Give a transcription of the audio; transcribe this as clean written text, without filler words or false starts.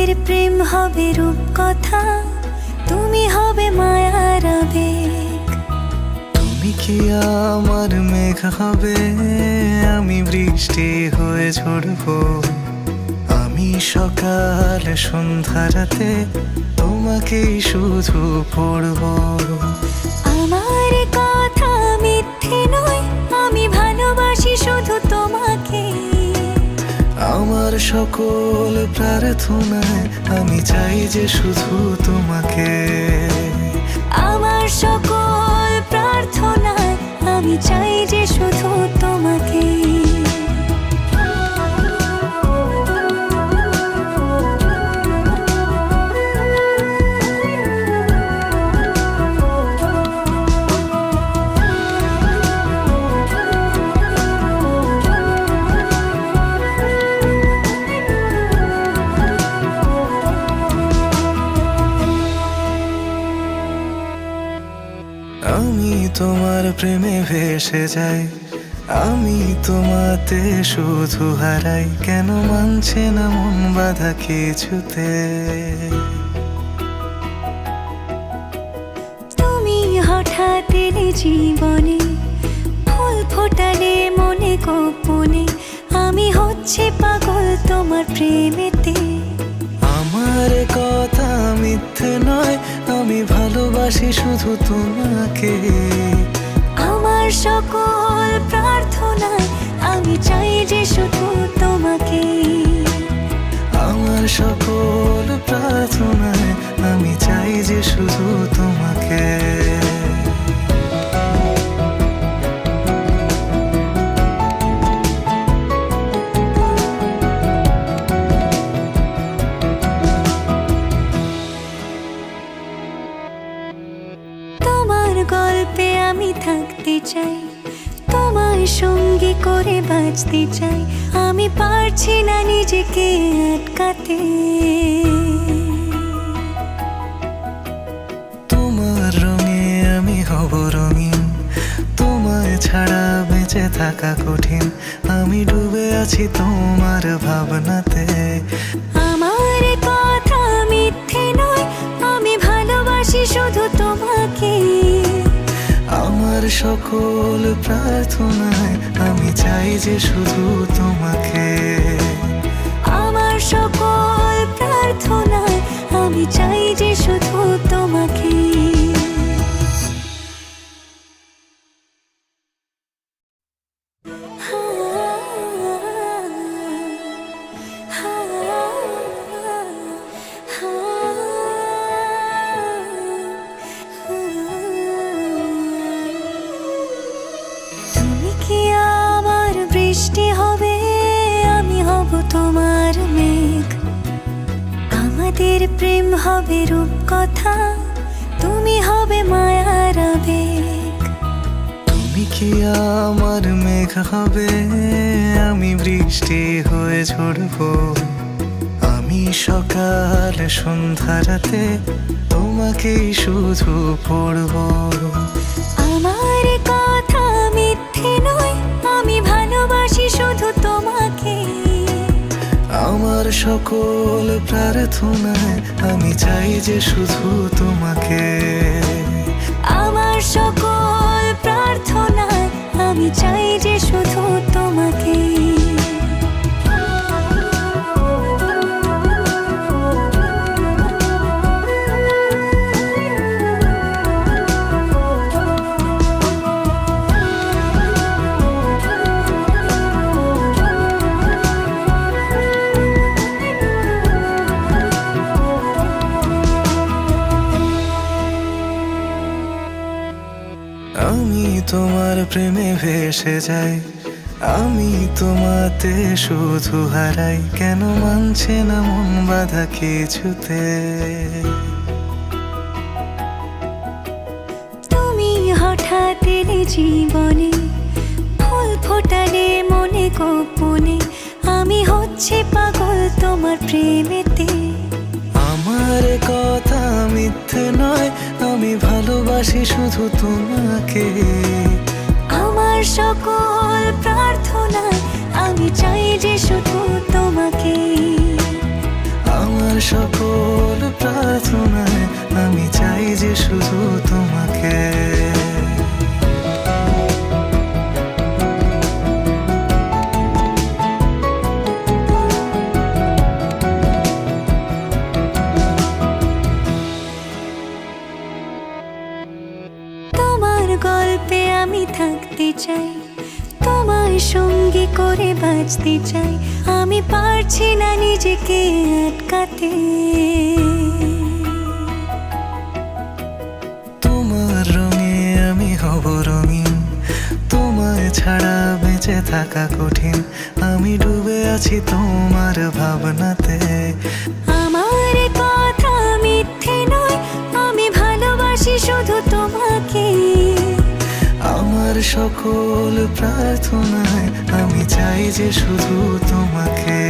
আমাদের প্রেম হবে রূপকথা, তুমি হবে মায়ার আবেগ। তুমি কি আমার মেঘ হবে, আমি বৃষ্টি হয়ে ঝরবো। আমি সকাল সন্ধ্যা রাতে তোমাকেই শুধু পড়বো। আমার কথা মিথ্যে নয়, আমি ভালোবাসি শুধু তোমাকে। আমার সকল প্রার্থনায় আমি চাই যে শুধু তোমাকে। আমার সকল প্রার্থনায় আমি চাই যে শুধু তোমাকে। আমি তোমার প্রেমে ভেসে যাই, আমি তোমাতে শুধু হারাই। কেন মানছে না মন বাধা কিছুতে। তুমি হঠাৎ এলে জীবনে, ফুল ফোটালে মনে গোপনে। আমি হচ্ছে পাগল তোমার প্রেমেতে। আমার কথা মিথ্যে নয়, আমি ভালোবাসি শুধু তোমাকে। আমার সকল প্রার্থনায় আমি চাই যে শুধু তোমাকে। আমার সকল প্রার্থনায় আমি চাই যে শুধু তোমাকে। তোমার গল্পে আমি থাকতে চাই, তোমার সঙ্গী করে বাঁচতে চাই। আমি পারছি না নিজেকে আটকাতে। তোমার রঙে আমি হব রঙিন, তোমায় ছাড়া বেঁচে থাকা কঠিন। আমি ডুবে আছি তোমার ভাবনাতে। আমার কথা মিথ্যে নয়, আমি ভালোবাসি শুধু তোমাকে। আমার সকল প্রার্থনায় আমি চাই যে শুধু তোমাকে। আমার সকল প্রার্থনায় আমি চাই যে শুধু তোমাকে। তুমি কি আমার বৃষ্টি হবে, আমি হব তোমার মেঘ। আমাদের প্রেম হবে রূপকথা, তুমি হবে মায়ার আবেগ। তুমি কি আমার মেঘ হবে, আমি বৃষ্টি হয়ে ঝরবো। আমি সকাল সন্ধ্যা রাতে তোমাকেই শুধু পড়বো। আমার কথা মিথ্যে নয়, আমি ভালোবাসি শুধু তোমাকে। আমার সকল প্রার্থনায় আমি চাই যে শুধু তোমাকে। আমার সকল প্রার্থনায় আমি চাই যে শুধু তোমাকে। আমি তোমার প্রেমে ভেসে যাই, আমি তোমাতে শুধু হারাই। কেন মানছে না মন বাধা কিছুতে। তুমি হঠাৎ এলে জীবনে, ফুল ফোটালে মনে গোপনে। আমি হচ্ছে পাগল তোমার প্রেমেতে। আমার কথা মিথ্যে নয়, আমি ভালোবাসি শুধু তোমাকে। আমার সকল প্রার্থনায় আমি চাই যে শুধু তোমাকে। আমার চাই, তোমায় সঙ্গী করে বাঁচতে চাই। আমি পারছি না নিজেকে আটকাতে। তোমার রঙে আমি হব রঙিন, তোমায় ছাড়া বেঁচে থাকা কঠিন। আমি ডুবে আছি তোমার ভাবনাতে। আমার কথা মিথ্যে নয়, আমি ভালোবাসি শুধু তোমাকে। আমার সকল প্রার্থনায় আমি চাই যে শুধু তোমাকে।